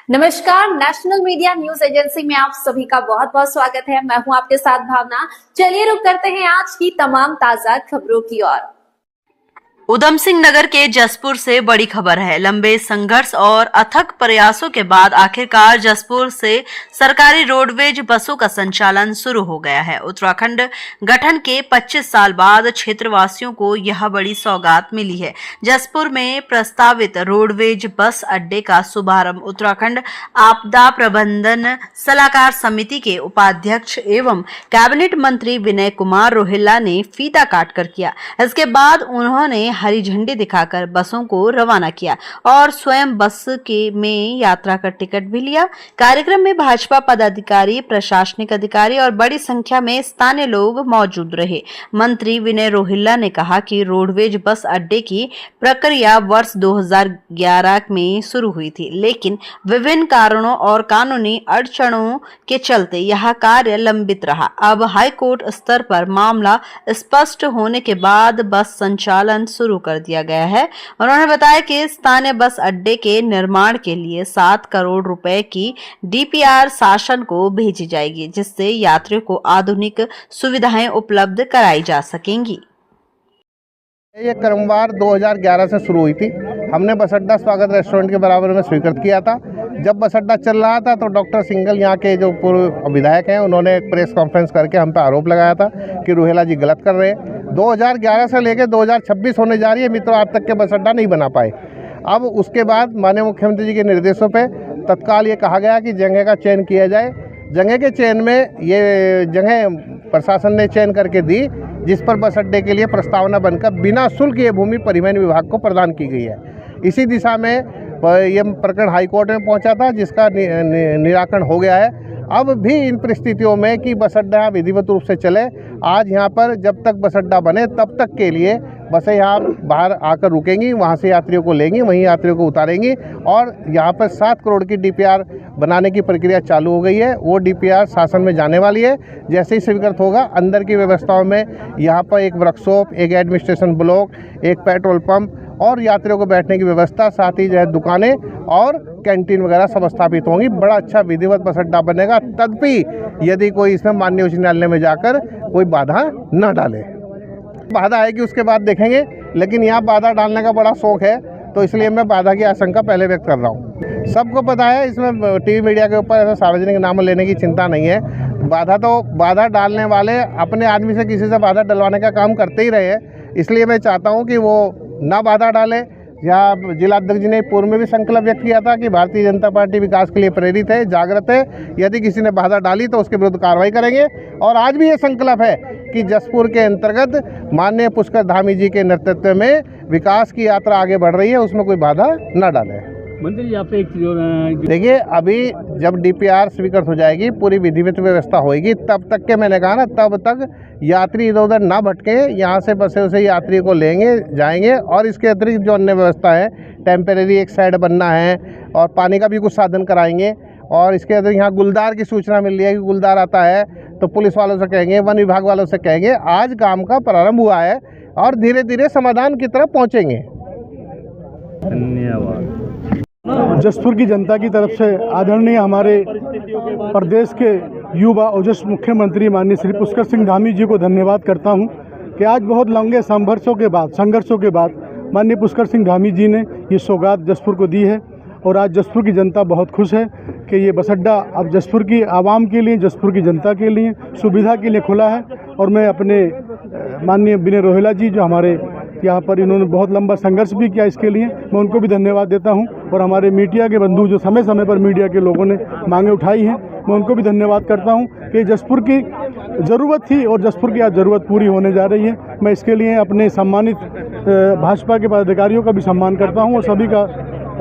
नमस्कार, national media news agency में आप सभी का बहुत बहुत स्वागत है। मैं हूं आपके साथ भावना। चलिए रुक करते हैं आज की तमाम ताजा खबरों की ओर। उधम सिंह नगर के जसपुर से बड़ी खबर है। लंबे संघर्ष और अथक प्रयासों के बाद आखिरकार जसपुर से सरकारी रोडवेज बसों का संचालन शुरू हो गया है। उत्तराखंड गठन के 25 साल बाद क्षेत्रवासियों को यह बड़ी सौगात मिली है। जसपुर में प्रस्तावित रोडवेज बस अड्डे का शुभारंभ उत्तराखंड आपदा प्रबंधन सलाहकार समिति के उपाध्यक्ष एवं कैबिनेट मंत्री विनय कुमार रोहिल्ला ने फीता काटकर किया। इसके बाद उन्होंने हरी झंडी दिखाकर बसों को रवाना किया और स्वयं बस में यात्रा का टिकट भी लिया। कार्यक्रम में भाजपा पदाधिकारी, प्रशासनिक अधिकारी और बड़ी संख्या में स्थानीय लोग मौजूद रहे। मंत्री विनय रोहिल्ला ने कहा कि रोडवेज बस अड्डे की प्रक्रिया वर्ष 2011 में शुरू हुई थी, लेकिन विभिन्न कारणों और कानूनी अड़चनों के चलते यह कार्य लंबित रहा। अब हाईकोर्ट स्तर पर मामला स्पष्ट होने के बाद बस संचालन शुरू कर दिया गया है। उन्होंने बताया कि स्थानीय बस अड्डे के निर्माण के लिए 7 करोड़ रुपए की डीपीआर शासन को भेजी जाएगी, जिससे यात्रियों को आधुनिक सुविधाएं उपलब्ध कराई जा सकेंगी। ये क्रमवार 2011 से शुरू हुई थी। हमने बस अड्डा स्वागत रेस्टोरेंट के बराबर में स्वीकृत किया था। जब बस अड्डा चल रहा था तो डॉक्टर सिंघल, यहाँ के जो पूर्व विधायक हैं, उन्होंने एक प्रेस कॉन्फ्रेंस करके हम पे आरोप लगाया था कि रोहिल्ला जी गलत कर रहे हैं। 2011 से लेकर 2026 होने जा रही है, मित्रों, आज तक के बस अड्डा नहीं बना पाए। अब उसके बाद माननीय मुख्यमंत्री जी के निर्देशों पे तत्काल ये कहा गया कि जगह का चयन किया जाए। जगह के चयन में ये जगह प्रशासन ने चयन करके दी, जिस पर बस अड्डे के लिए प्रस्तावना बनकर बिना शुल्क ये भूमि परिवहन विभाग को प्रदान की गई है। इसी दिशा में ये प्रकरण हाईकोर्ट में पहुंचा था, जिसका निराकरण हो गया है। अब भी इन परिस्थितियों में कि बस अड्डा विधिवत रूप से चले, आज यहाँ पर जब तक बस अड्डा बने तब तक के लिए बसें यहाँ बाहर आकर रुकेंगी, वहाँ से यात्रियों को लेंगी, वहीं यात्रियों को उतारेंगी। और यहाँ पर 7 करोड़ की डीपीआर बनाने की प्रक्रिया चालू हो गई है। वो डीपीआर शासन में जाने वाली है। जैसे ही स्वीकृत होगा, अंदर की व्यवस्थाओं में यहाँ पर एक वर्कशॉप, एक एडमिनिस्ट्रेशन ब्लॉक, एक पेट्रोल पंप और यात्रियों को बैठने की व्यवस्था, साथ ही जो है दुकानें और कैंटीन वगैरह सब स्थापित होंगी। बड़ा अच्छा विधिवत बस अड्डा बनेगा। तदपि यदि कोई इसमें माननीय उच्च न्यायालय में जाकर कोई बाधा न डाले, बाधा आएगी उसके बाद देखेंगे। लेकिन यहाँ बाधा डालने का बड़ा शौक है, तो इसलिए मैं बाधा की आशंका पहले व्यक्त कर रहा हूँ। सबको पता है, इसमें टीवी मीडिया के ऊपर ऐसा सार्वजनिक नाम लेने की चिंता नहीं है। बाधा डालने वाले अपने आदमी से किसी से बाधा डलवाने का काम करते ही रहे हैं। इसलिए मैं चाहता हूँ कि वो ना बाधा डाले। यहाँ जिलाध्यक्ष जी ने पूर्व में भी संकल्प व्यक्त किया था कि भारतीय जनता पार्टी विकास के लिए प्रेरित है, जागृत है। यदि किसी ने बाधा डाली तो उसके विरुद्ध कार्रवाई करेंगे। और आज भी ये संकल्प है कि जसपुर के अंतर्गत माननीय पुष्कर धामी जी के नेतृत्व में विकास की यात्रा आगे बढ़ रही है, उसमें कोई बाधा न डाले। मंत्री जी, आप एक देखिए, अभी जब डीपीआर स्वीकृत हो जाएगी, पूरी विधिवत व्यवस्था होगी, तब तक के मैंने कहा ना, तब तक यात्री इधर उधर ना भटके। यहाँ से बसें से यात्री को लेंगे, जाएंगे। और इसके अतिरिक्त जो अन्य व्यवस्था है, टेम्परेरी एक साइड बनना है और पानी का भी कुछ साधन कराएंगे। और इसके अतिरिक्त यहाँ गुलदार की सूचना मिल रही है कि गुलदार आता है तो पुलिस वालों से कहेंगे, वन विभाग वालों से कहेंगे। आज काम का प्रारंभ हुआ है और धीरे धीरे समाधान की तरफ पहुँचेंगे। धन्यवाद। जसपुर की जनता की तरफ से आदरणीय हमारे प्रदेश के युवा ओजस्वी मुख्यमंत्री माननीय श्री पुष्कर सिंह धामी जी को धन्यवाद करता हूं कि आज बहुत लंबे संघर्षों के बाद माननीय पुष्कर सिंह धामी जी ने ये सौगात जसपुर को दी है। और आज जसपुर की जनता बहुत खुश है कि ये बस अड्डा अब जसपुर की आवाम के लिए, जसपुर की जनता के लिए, सुविधा के लिए खुला है। और मैं अपने माननीय विनय रोहिल्ला जी, जो हमारे यहाँ पर इन्होंने बहुत लंबा संघर्ष भी किया, इसके लिए मैं उनको भी धन्यवाद देता हूँ। और हमारे मीडिया के बंधु जो समय समय पर मीडिया के लोगों ने मांगे उठाई हैं, मैं उनको भी धन्यवाद करता हूँ कि जसपुर की ज़रूरत थी और जसपुर की आज ज़रूरत पूरी होने जा रही है। मैं इसके लिए अपने सम्मानित भाजपा के पदाधिकारियों का भी सम्मान करता हूँ और सभी का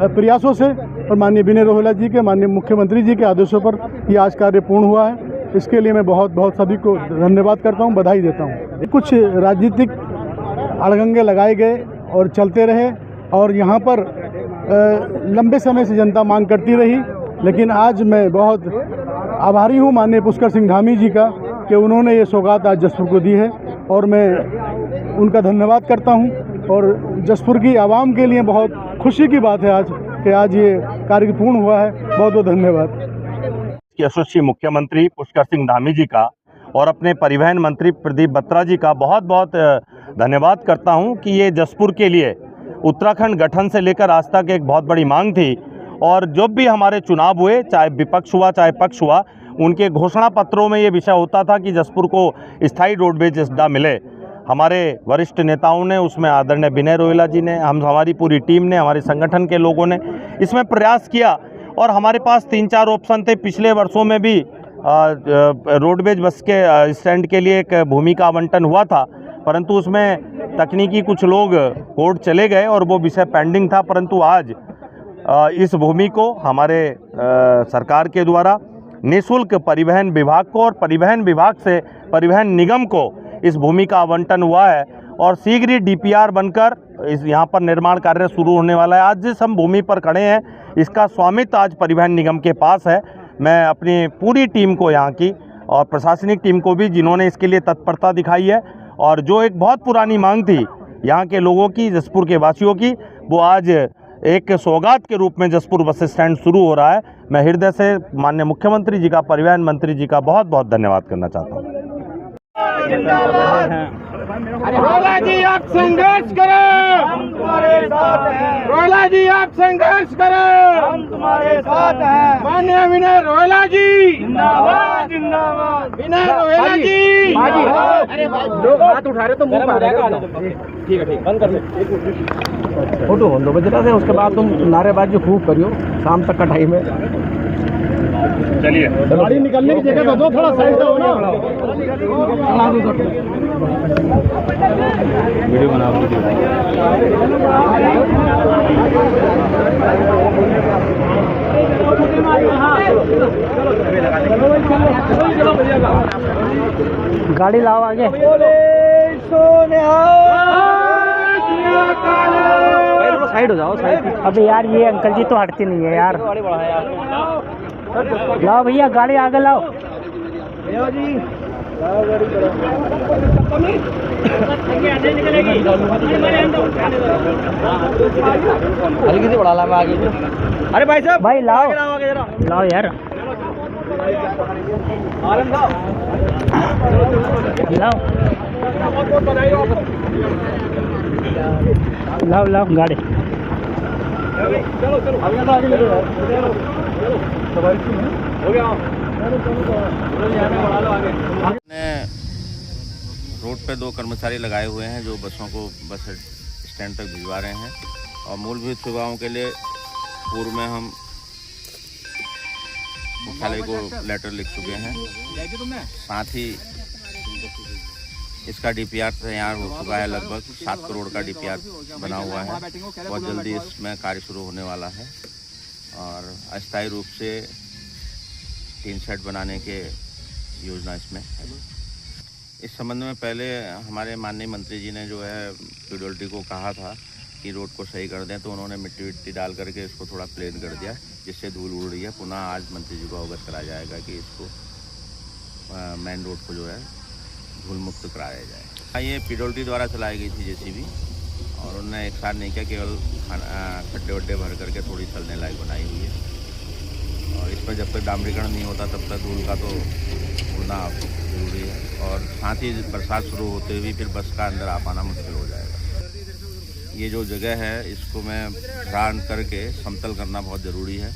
प्रयासों से और माननीय विनय रोहिल्ला जी के, माननीय मुख्यमंत्री जी के आदेशों पर ये आज कार्य पूर्ण हुआ है। इसके लिए मैं बहुत बहुत सभी को धन्यवाद करता हूँ, बधाई देता हूँ। कुछ राजनीतिक अड़गंगे लगाए गए और चलते रहे और यहाँ पर लंबे समय से जनता मांग करती रही, लेकिन आज मैं बहुत आभारी हूँ माननीय पुष्कर सिंह धामी जी का कि उन्होंने ये सौगात आज जसपुर को दी है और मैं उनका धन्यवाद करता हूँ। और जसपुर की आवाम के लिए बहुत खुशी की बात है आज कि आज ये कार्य पूर्ण हुआ है। बहुत बहुत धन्यवाद। यशस्वी मुख्यमंत्री पुष्कर सिंह धामी जी का और अपने परिवहन मंत्री प्रदीप बत्रा जी का बहुत बहुत धन्यवाद करता हूं कि ये जसपुर के लिए उत्तराखंड गठन से लेकर आज तक एक बहुत बड़ी मांग थी, और जब भी हमारे चुनाव हुए, चाहे विपक्ष हुआ चाहे पक्ष हुआ, उनके घोषणा पत्रों में ये विषय होता था कि जसपुर को स्थायी रोडवेज अड्डा मिले। हमारे वरिष्ठ नेताओं ने, उसमें आदरणीय विनय रोहेला जी ने, हमारी पूरी टीम ने, हमारे संगठन के लोगों ने इसमें प्रयास किया, और हमारे पास 3-4 ऑप्शन थे। पिछले वर्षों में भी रोडवेज बस के स्टैंड के लिए एक भूमि का आवंटन हुआ था, परंतु उसमें तकनीकी कुछ लोग कोर्ट चले गए और वो विषय पेंडिंग था। परंतु आज इस भूमि को हमारे सरकार के द्वारा निःशुल्क परिवहन विभाग को और परिवहन विभाग से परिवहन निगम को इस भूमि का आवंटन हुआ है, और शीघ्र ही डीपीआर बनकर इस यहाँ पर निर्माण कार्य शुरू होने वाला है। आज जिस हम भूमि पर खड़े हैं, इसका स्वामित्व आज परिवहन निगम के पास है। मैं अपनी पूरी टीम को, यहाँ की और प्रशासनिक टीम को भी, जिन्होंने इसके लिए तत्परता दिखाई है, और जो एक बहुत पुरानी मांग थी यहाँ के लोगों की, जसपुर के वासियों की, वो आज एक सौगात के रूप में जसपुर बस स्टैंड शुरू हो रहा है। मैं हृदय से माननीय मुख्यमंत्री जी का, परिवहन मंत्री जी का बहुत बहुत धन्यवाद करना चाहता हूँ। रोहेला जी आप संघर्ष करो, हम तुम्हारे साथ हैं। रोहेला जी आप संघर्ष करो, हम तुम्हारे साथ हैं। माननीय विनय रोहेला जी जिंदाबाद, जिंदाबाद। विनय रोहेला जी। अरे लोग हाथ उठा रहे तो मुंह पर आएगा। ठीक है, ठीक, बंद कर दो। फोटो बंद हो बज रहा है, उसके बाद तुम नारेबाजी खूब करियो शाम तक का टाइम है। चलिए, गाड़ी निकलने की जगह दो, थोड़ा साइड से हो ना। वीडियो बनाओ, गाड़ी लाओ आगे। साइड हो जाओ, साइड। अबे यार ये अंकल जी तो हटती नहीं है यार। लाओ भैया गाड़ी आगे लाओ। हल्की से बढ़ा ला मैं आगे। अरे भाई साहब, भाई लाओ लाओ यार, लाओ लाओ गाड़ी। ने रोड पे 2 कर्मचारी लगाए हुए हैं जो बसों को बस स्टैंड तक भिजवा रहे हैं, और मूलभूत सेवाओं के लिए पूर्व में हम मुख्यालय को लेटर लिख चुके हैं। साथ ही इसका डीपीआर तैयार हो चुका है, लगभग 7 करोड़ का डीपीआर बना हुआ है। बहुत जल्दी इसमें कार्य शुरू होने वाला है, और अस्थायी रूप से 3 शेड बनाने के योजना इसमें है। इस संबंध में पहले हमारे माननीय मंत्री जी ने जो है पीडब्ल्यूडी को कहा था कि रोड को सही कर दें, तो उन्होंने मिट्टी विट्टी डाल करके इसको थोड़ा प्लेन कर दिया, जिससे धूल उड़ रही है। पुनः आज मंत्री जी को अवगत कराया जाएगा कि इसको मेन रोड को जो है धूल मुक्त कराया जाए। ये पीडब्ल्यूडी द्वारा चलाई गई थी जेसीबी, और उन्होंने एक साथ नहीं किया, केवल खड्डे वड्डे भर करके थोड़ी चलने लायक बनाई हुई है। और इस पर जब तक डामरीकरण नहीं होता तब तक धूल का तो उड़ना जरूरी है, और साथ ही बरसात शुरू होते हुए फिर बस का अंदर आ पाना मुश्किल हो जाएगा। ये जो जगह है इसको मैं भरान करके समतल करना बहुत ज़रूरी है,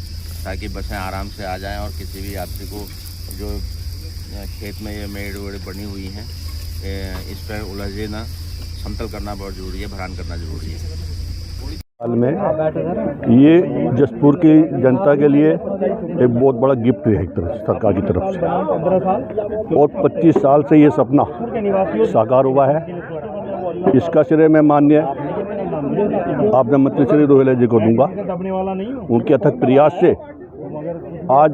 ताकि बसें आराम से आ जाएं, और किसी भी यात्री को जो खेत में ये मेड़ वेड़ बनी हुई हैं इस पर उलझे ना, समतल करना बहुत ज़रूरी है, भरान करना ज़रूरी है। हाल में ये जसपुर की जनता के लिए एक बहुत बड़ा गिफ्ट है एक तरफ सरकार की तरफ से, और 25 साल से ये सपना साकार हुआ है। इसका श्रेय मैं माननीय आपदा मंत्री श्री रोहेला जी को दूंगा। उनके अथक प्रयास से आज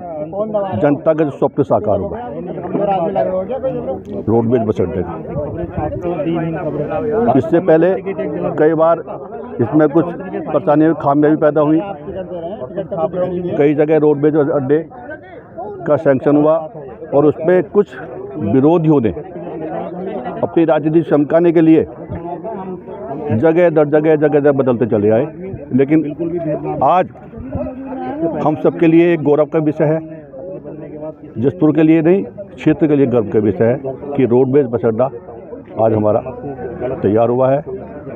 जनता का जो स्वप्न साकार हुआ है रोडवेज बस अड्डे का। इससे पहले कई बार इसमें कुछ परेशानियाँ खामियाँ भी पैदा हुई। कई जगह रोडवेज अड्डे का सैंक्शन हुआ, और उस पर कुछ विरोधियों ने अपनी राजनीति चमकाने के लिए जगह दर जगह बदलते चले आए। लेकिन आज हम सबके लिए एक गौरव का विषय है, जसपुर के लिए नहीं क्षेत्र के लिए गर्व का विषय है कि रोडवेज बस अड्डा आज हमारा तैयार हुआ है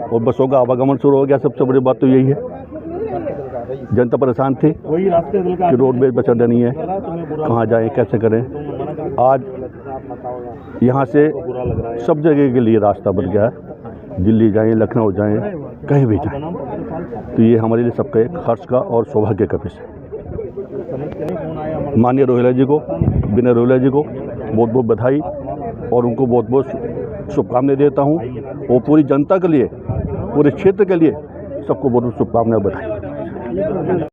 और बसों का आवागमन शुरू हो गया। सबसे बड़ी बात तो यही है, जनता परेशान थी कि रोडवेज बस अड्डा नहीं है, कहाँ जाएं कैसे करें। आज यहाँ से सब जगह के लिए रास्ता बन गया है, दिल्ली जाएं, लखनऊ जाएं, कहीं भी जाएं, तो ये हमारे लिए सबका एक हर्ष का और सौभाग्य का विषय है। माननीय रोहिला जी को, विनय रोहिला जी को बहुत बहुत बधाई और उनको बहुत बहुत शुभकामनाएं देता हूँ और पूरी जनता के लिए, पूरे क्षेत्र के लिए सबको बहुत बहुत शुभकामनाएं, बधाई।